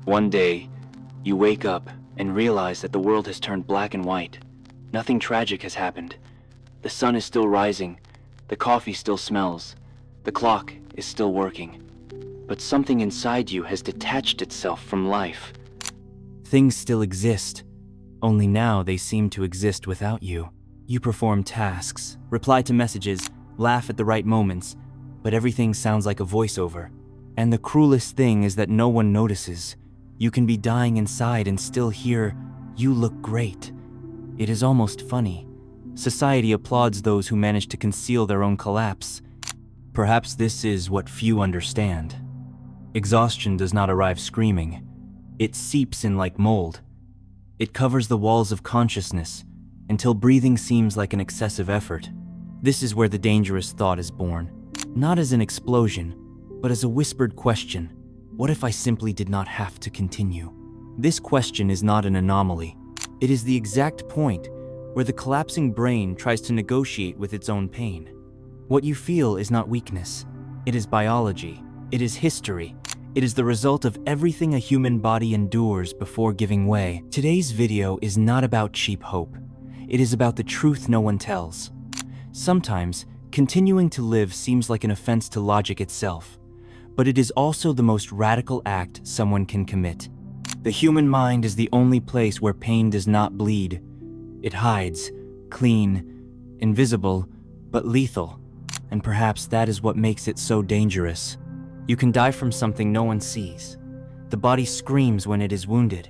One day, you wake up and realize that the world has turned black and white. Nothing tragic has happened. The sun is still rising, the coffee still smells, the clock is still working. But something inside you has detached itself from life. Things still exist, only now they seem to exist without you. You perform tasks, reply to messages, laugh at the right moments, but everything sounds like a voiceover. And the cruelest thing is that no one notices. You can be dying inside and still hear, "You look great." It is almost funny. Society applauds those who manage to conceal their own collapse. Perhaps this is what few understand. Exhaustion does not arrive screaming. It seeps in like mold. It covers the walls of consciousness until breathing seems like an excessive effort. This is where the dangerous thought is born. Not as an explosion, but as a whispered question. What if I simply did not have to continue? This question is not an anomaly. It is the exact point where the collapsing brain tries to negotiate with its own pain. What you feel is not weakness. It is biology. It is history. It is the result of everything a human body endures before giving way. Today's video is not about cheap hope. It is about the truth no one tells. Sometimes, continuing to live seems like an offense to logic itself, but it is also the most radical act someone can commit. The human mind is the only place where pain does not bleed. It hides, clean, invisible, but lethal, and perhaps that is what makes it so dangerous. You can die from something no one sees. The body screams when it is wounded.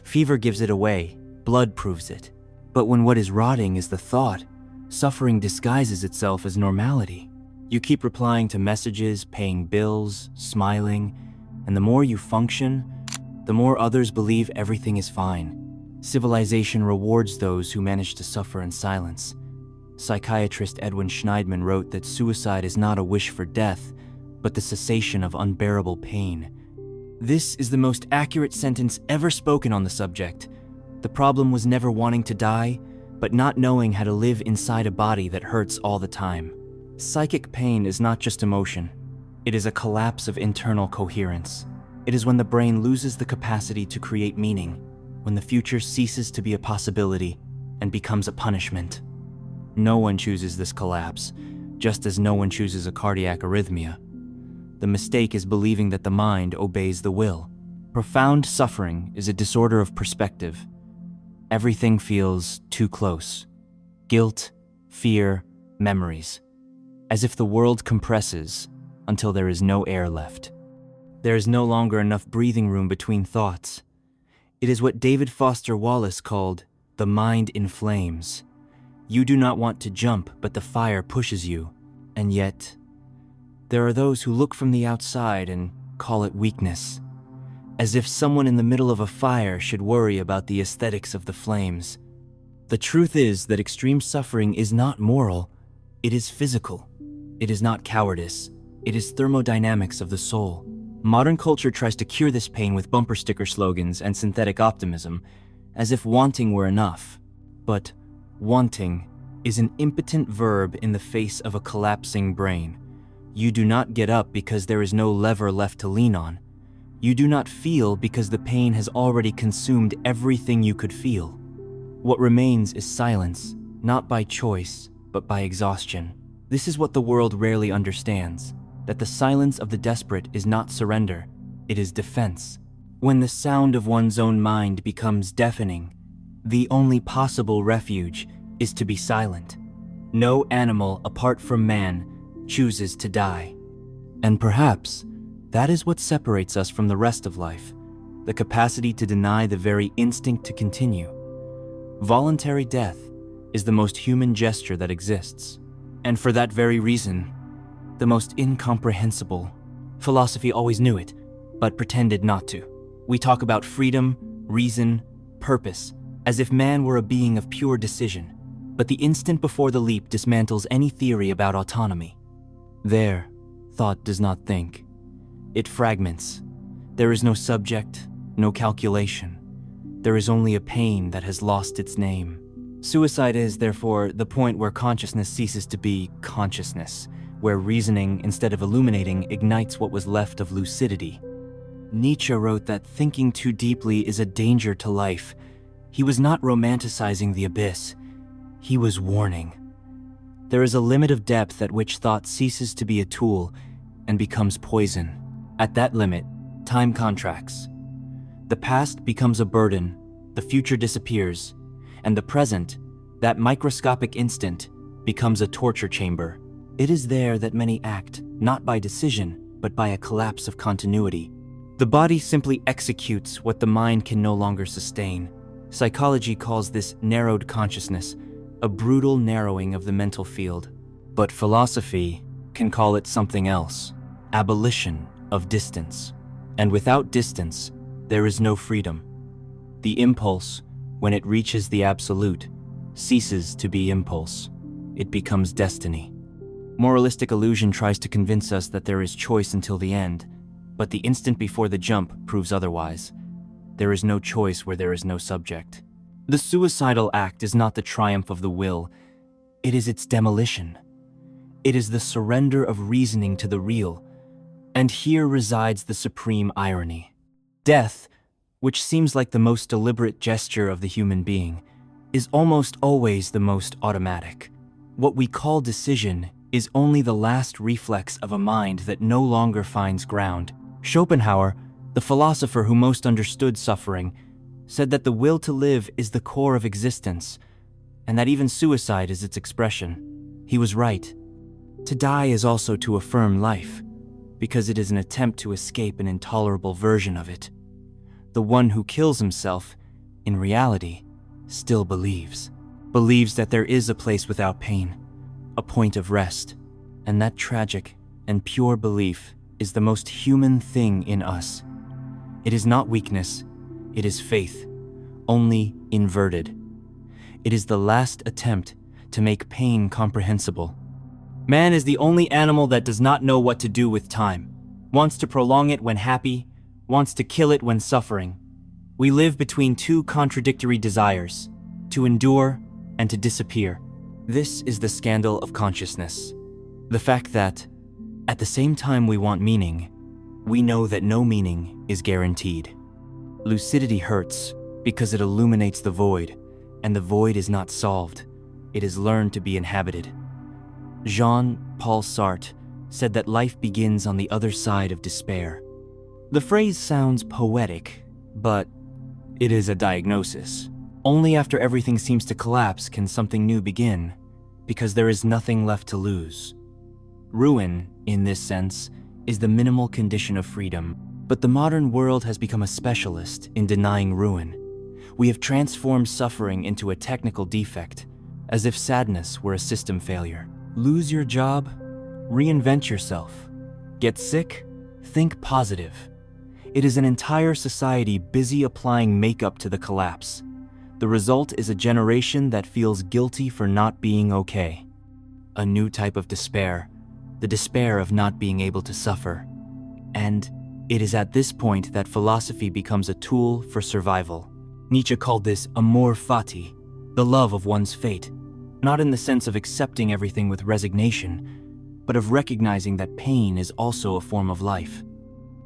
Fever gives it away, blood proves it. But when what is rotting is the thought, suffering disguises itself as normality. You keep replying to messages, paying bills, smiling, and the more you function, the more others believe everything is fine. Civilization rewards those who manage to suffer in silence. Psychiatrist Edwin Schneidman wrote that suicide is not a wish for death, but the cessation of unbearable pain. This is the most accurate sentence ever spoken on the subject. The problem was never wanting to die, but not knowing how to live inside a body that hurts all the time. Psychic pain is not just emotion. It is a collapse of internal coherence. It is when the brain loses the capacity to create meaning, when the future ceases to be a possibility and becomes a punishment. No one chooses this collapse, just as no one chooses a cardiac arrhythmia. The mistake is believing that the mind obeys the will. Profound suffering is a disorder of perspective. Everything feels too close. Guilt, fear, memories. As if the world compresses until there is no air left. There is no longer enough breathing room between thoughts. It is what David Foster Wallace called the mind in flames. You do not want to jump, but the fire pushes you. And yet, there are those who look from the outside and call it weakness. As if someone in the middle of a fire should worry about the aesthetics of the flames. The truth is that extreme suffering is not moral, it is physical. It is not cowardice, it is thermodynamics of the soul. Modern culture tries to cure this pain with bumper sticker slogans and synthetic optimism, as if wanting were enough. But wanting is an impotent verb in the face of a collapsing brain. You do not get up because there is no lever left to lean on. You do not feel because the pain has already consumed everything you could feel. What remains is silence, not by choice, but by exhaustion. This is what the world rarely understands, that the silence of the desperate is not surrender, it is defense. When the sound of one's own mind becomes deafening, the only possible refuge is to be silent. No animal apart from man chooses to die. And perhaps that is what separates us from the rest of life, the capacity to deny the very instinct to continue. Voluntary death is the most human gesture that exists. And for that very reason, the most incomprehensible. Philosophy always knew it, but pretended not to. We talk about freedom, reason, purpose, as if man were a being of pure decision. But the instant before the leap dismantles any theory about autonomy. There, thought does not think. It fragments. There is no subject, no calculation. There is only a pain that has lost its name. Suicide is, therefore, the point where consciousness ceases to be consciousness, where reasoning, instead of illuminating, ignites what was left of lucidity. Nietzsche wrote that thinking too deeply is a danger to life. He was not romanticizing the abyss. He was warning. There is a limit of depth at which thought ceases to be a tool and becomes poison. At that limit, time contracts. The past becomes a burden, the future disappears, and the present, that microscopic instant, becomes a torture chamber. It is there that many act, not by decision, but by a collapse of continuity. The body simply executes what the mind can no longer sustain. Psychology calls this narrowed consciousness, a brutal narrowing of the mental field. But philosophy can call it something else, abolition of distance. And without distance, there is no freedom. The impulse, when it reaches the absolute, ceases to be impulse. It becomes destiny. Moralistic illusion tries to convince us that there is choice until the end, but the instant before the jump proves otherwise. There is no choice where there is no subject. The suicidal act is not the triumph of the will, it is its demolition. It is the surrender of reasoning to the real, and here resides the supreme irony. Death, which seems like the most deliberate gesture of the human being, is almost always the most automatic. What we call decision is only the last reflex of a mind that no longer finds ground. Schopenhauer, the philosopher who most understood suffering, said that the will to live is the core of existence, and that even suicide is its expression. He was right. To die is also to affirm life, because it is an attempt to escape an intolerable version of it. The one who kills himself, in reality, still believes that there is a place without pain, a point of rest, and that tragic and pure belief is the most human thing in us. It is not weakness, it is faith, only inverted. It is the last attempt to make pain comprehensible. Man is the only animal that does not know what to do with time, wants to prolong it when happy, wants to kill it when suffering. We live between two contradictory desires, to endure and to disappear. This is the scandal of consciousness. The fact that, at the same time we want meaning, we know that no meaning is guaranteed. Lucidity hurts because it illuminates the void, and the void is not solved. It is learned to be inhabited. Jean-Paul Sartre said that life begins on the other side of despair. The phrase sounds poetic, but it is a diagnosis. Only after everything seems to collapse can something new begin, because there is nothing left to lose. Ruin, in this sense, is the minimal condition of freedom, but the modern world has become a specialist in denying ruin. We have transformed suffering into a technical defect, as if sadness were a system failure. Lose your job? Reinvent yourself. Get sick? Think positive. It is an entire society busy applying makeup to the collapse. The result is a generation that feels guilty for not being okay. A new type of despair, the despair of not being able to suffer. And it is at this point that philosophy becomes a tool for survival. Nietzsche called this amor fati, the love of one's fate, not in the sense of accepting everything with resignation, but of recognizing that pain is also a form of life.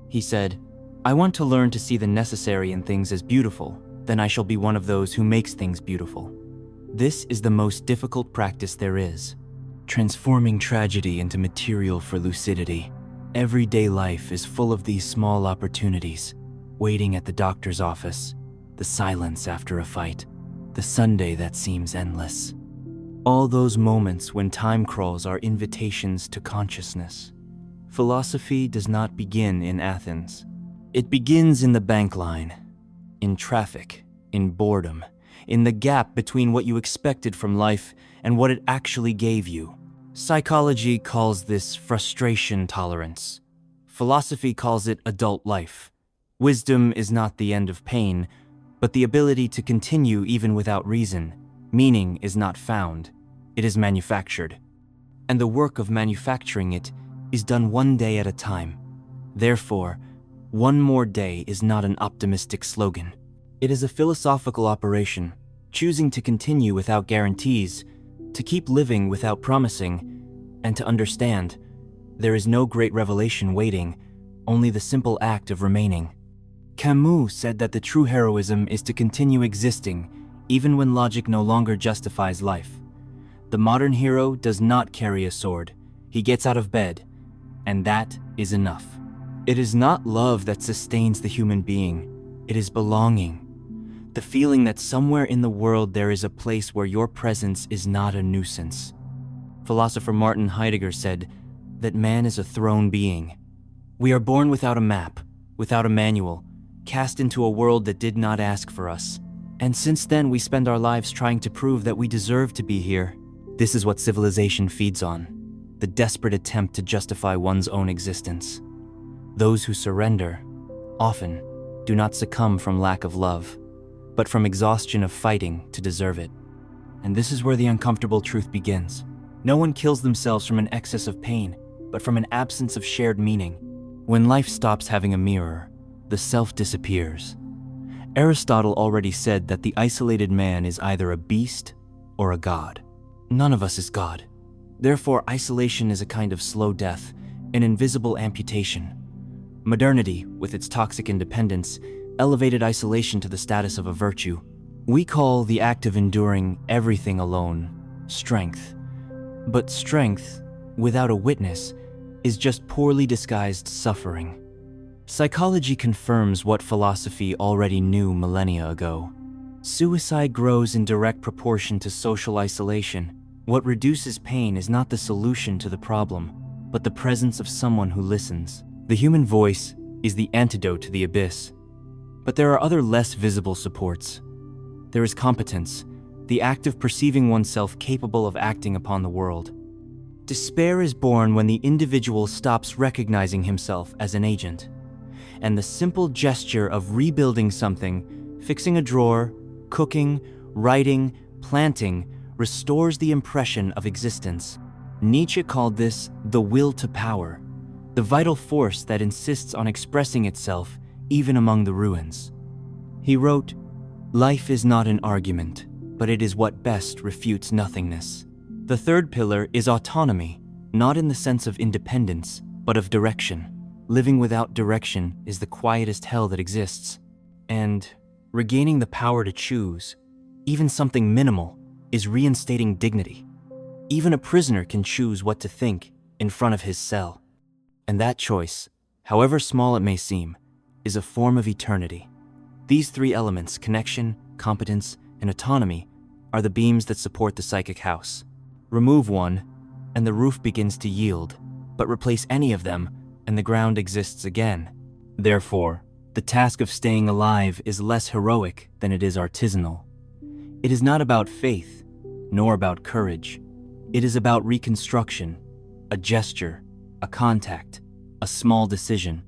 He said, "I want to learn to see the necessary in things as beautiful, then I shall be one of those who makes things beautiful." This is the most difficult practice there is, transforming tragedy into material for lucidity. Everyday life is full of these small opportunities, waiting at the doctor's office, the silence after a fight, the Sunday that seems endless. All those moments when time crawls are invitations to consciousness. Philosophy does not begin in Athens. It begins in the bank line, in traffic, in boredom, in the gap between what you expected from life and what it actually gave you. Psychology calls this frustration tolerance. Philosophy calls it adult life. Wisdom is not the end of pain, but the ability to continue even without reason. Meaning is not found, it is manufactured. And the work of manufacturing it is done one day at a time. Therefore, one more day is not an optimistic slogan. It is a philosophical operation, choosing to continue without guarantees, to keep living without promising, and to understand there is no great revelation waiting, only the simple act of remaining. Camus said that the true heroism is to continue existing even when logic no longer justifies life. The modern hero does not carry a sword. He gets out of bed, and that is enough. It is not love that sustains the human being. It is belonging. The feeling that somewhere in the world there is a place where your presence is not a nuisance. Philosopher Martin Heidegger said that man is a thrown being. We are born without a map, without a manual, cast into a world that did not ask for us. And since then we spend our lives trying to prove that we deserve to be here. This is what civilization feeds on, the desperate attempt to justify one's own existence. Those who surrender, often, do not succumb from lack of love, but from exhaustion of fighting to deserve it. And this is where the uncomfortable truth begins. No one kills themselves from an excess of pain, but from an absence of shared meaning. When life stops having a mirror, the self disappears. Aristotle already said that the isolated man is either a beast or a god. None of us is God. Therefore, isolation is a kind of slow death, an invisible amputation. Modernity, with its toxic independence, elevated isolation to the status of a virtue. We call the act of enduring everything alone strength. But strength, without a witness, is just poorly disguised suffering. Psychology confirms what philosophy already knew millennia ago. Suicide grows in direct proportion to social isolation. What reduces pain is not the solution to the problem, but the presence of someone who listens. The human voice is the antidote to the abyss. But there are other less visible supports. There is competence, the act of perceiving oneself capable of acting upon the world. Despair is born when the individual stops recognizing himself as an agent. And the simple gesture of rebuilding something, fixing a drawer, cooking, writing, planting, restores the impression of existence. Nietzsche called this the will to power, the vital force that insists on expressing itself even among the ruins. He wrote, "Life is not an argument, but it is what best refutes nothingness." The third pillar is autonomy, not in the sense of independence, but of direction. Living without direction is the quietest hell that exists. And regaining the power to choose, even something minimal, is reinstating dignity. Even a prisoner can choose what to think in front of his cell. And that choice, however small it may seem, is a form of eternity. These three elements, connection, competence, and autonomy, are the beams that support the psychic house. Remove one, and the roof begins to yield, but replace any of them, and the ground exists again. Therefore, the task of staying alive is less heroic than it is artisanal. It is not about faith, nor about courage. It is about reconstruction, a gesture, a contact, a small decision.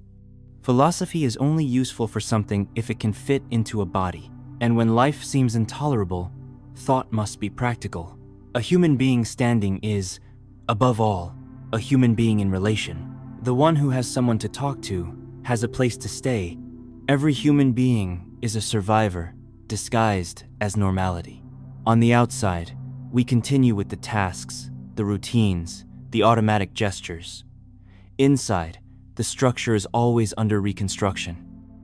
Philosophy is only useful for something if it can fit into a body. And when life seems intolerable, thought must be practical. A human being standing is, above all, a human being in relation. The one who has someone to talk to, has a place to stay. Every human being is a survivor, disguised as normality. On the outside, we continue with the tasks, the routines, the automatic gestures. Inside, the structure is always under reconstruction.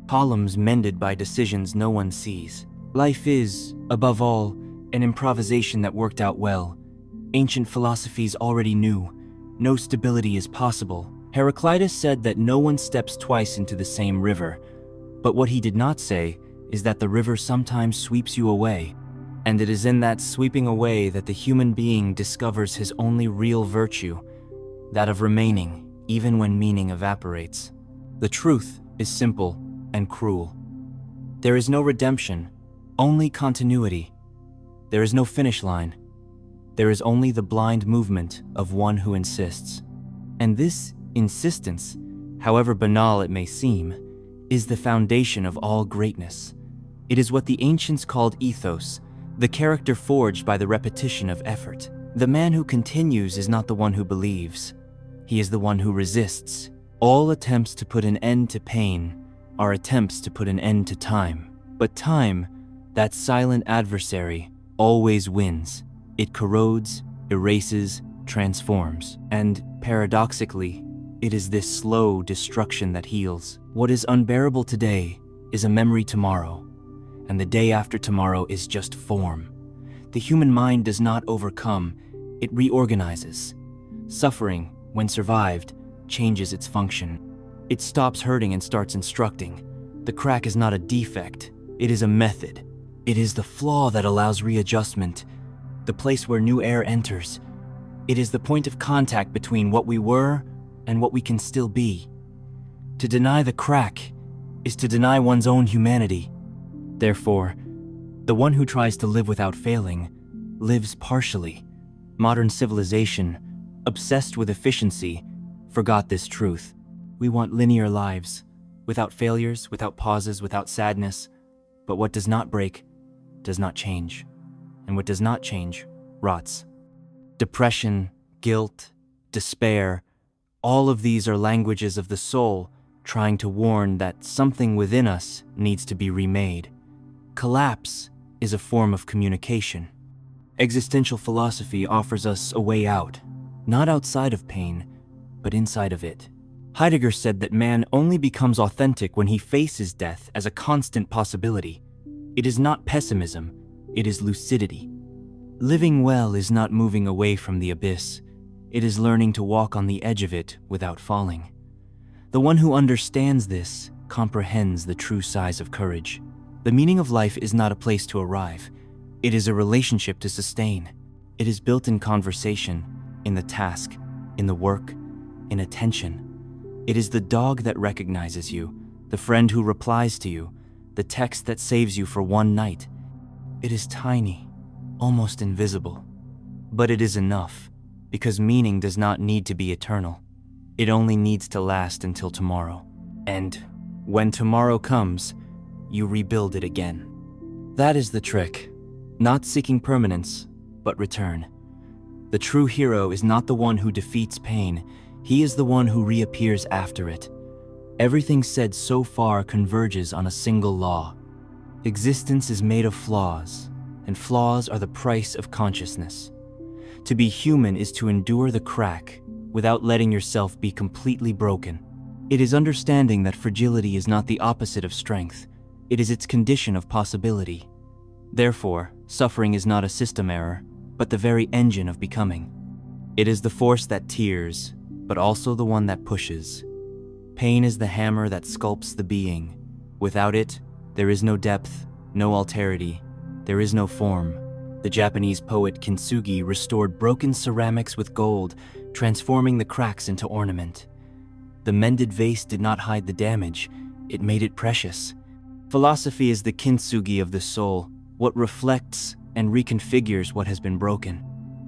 Columns mended by decisions no one sees. Life is, above all, an improvisation that worked out well. Ancient philosophies already knew, no stability is possible. Heraclitus said that no one steps twice into the same river, but what he did not say is that the river sometimes sweeps you away. And it is in that sweeping away that the human being discovers his only real virtue, that of remaining, even when meaning evaporates. The truth is simple and cruel. There is no redemption, only continuity. There is no finish line. There is only the blind movement of one who insists. And this insistence, however banal it may seem, is the foundation of all greatness. It is what the ancients called ethos, the character forged by the repetition of effort. The man who continues is not the one who believes. He is the one who resists. All attempts to put an end to pain are attempts to put an end to time. But time, that silent adversary, always wins. It corrodes, erases, transforms. And paradoxically, it is this slow destruction that heals. What is unbearable today is a memory tomorrow, and the day after tomorrow is just form. The human mind does not overcome, it reorganizes. Suffering, when survived, changes its function. It stops hurting and starts instructing. The crack is not a defect, it is a method. It is the flaw that allows readjustment, the place where new air enters. It is the point of contact between what we were and what we can still be. To deny the crack is to deny one's own humanity. Therefore, the one who tries to live without failing lives partially. Modern civilization, obsessed with efficiency, forgot this truth. We want linear lives, without failures, without pauses, without sadness. But what does not break does not change, and what does not change rots. Depression, guilt, despair, all of these are languages of the soul trying to warn that something within us needs to be remade. Collapse is a form of communication. Existential philosophy offers us a way out, not outside of pain, but inside of it. Heidegger said that man only becomes authentic when he faces death as a constant possibility. It is not pessimism, it is lucidity. Living well is not moving away from the abyss, it is learning to walk on the edge of it without falling. The one who understands this comprehends the true size of courage. The meaning of life is not a place to arrive, it is a relationship to sustain. It is built in conversation, in the task, in the work, in attention. It is the dog that recognizes you, the friend who replies to you, the text that saves you for one night. It is tiny, almost invisible. But it is enough, because meaning does not need to be eternal. It only needs to last until tomorrow. And when tomorrow comes, you rebuild it again. That is the trick. Not seeking permanence, but return. The true hero is not the one who defeats pain, he is the one who reappears after it. Everything said so far converges on a single law. Existence is made of flaws, and flaws are the price of consciousness. To be human is to endure the crack without letting yourself be completely broken. It is understanding that fragility is not the opposite of strength, it is its condition of possibility. Therefore, suffering is not a system error, but the very engine of becoming. It is the force that tears, but also the one that pushes. Pain is the hammer that sculpts the being. Without it, there is no depth, no alterity, there is no form. The Japanese poet Kintsugi restored broken ceramics with gold, transforming the cracks into ornament. The mended vase did not hide the damage, it made it precious. Philosophy is the kintsugi of the soul, what reflects and reconfigures what has been broken.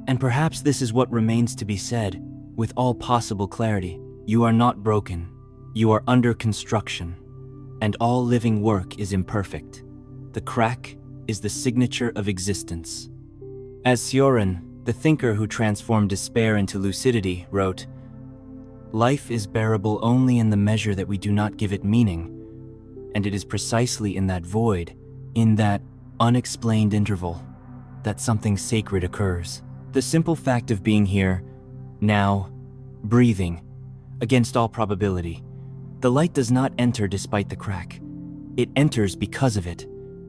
And perhaps this is what remains to be said, with all possible clarity. You are not broken, you are under construction, and all living work is imperfect. The crack is the signature of existence. As Sioran, the thinker who transformed despair into lucidity, wrote, "Life is bearable only in the measure that we do not give it meaning, and it is precisely in that void, in that unexplained interval, that something sacred occurs. The simple fact of being here, now, breathing, against all probability. The light does not enter despite the crack. It enters because of it.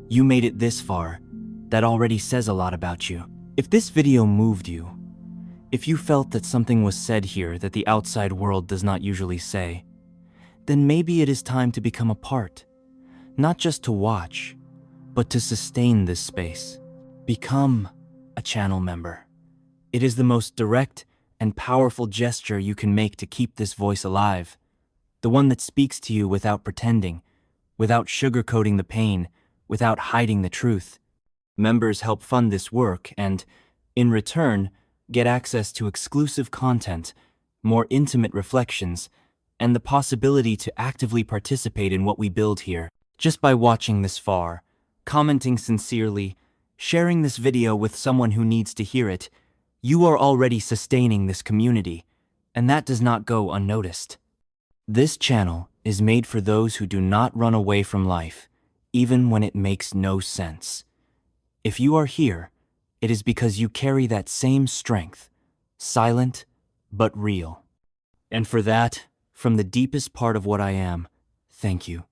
You made it this far. That already says a lot about you." If this video moved you, if you felt that something was said here that the outside world does not usually say, then maybe it is time to become a part, not just to watch, but to sustain this space. Become a channel member. It is the most direct and powerful gesture you can make to keep this voice alive, the one that speaks to you without pretending, without sugarcoating the pain, without hiding the truth. Members help fund this work and, in return, get access to exclusive content, more intimate reflections, and the possibility to actively participate in what we build here. Just by watching this far, commenting sincerely, sharing this video with someone who needs to hear it, you are already sustaining this community, and that does not go unnoticed. This channel is made for those who do not run away from life, even when it makes no sense. If you are here, it is because you carry that same strength, silent but real. And for that, from the deepest part of what I am, thank you.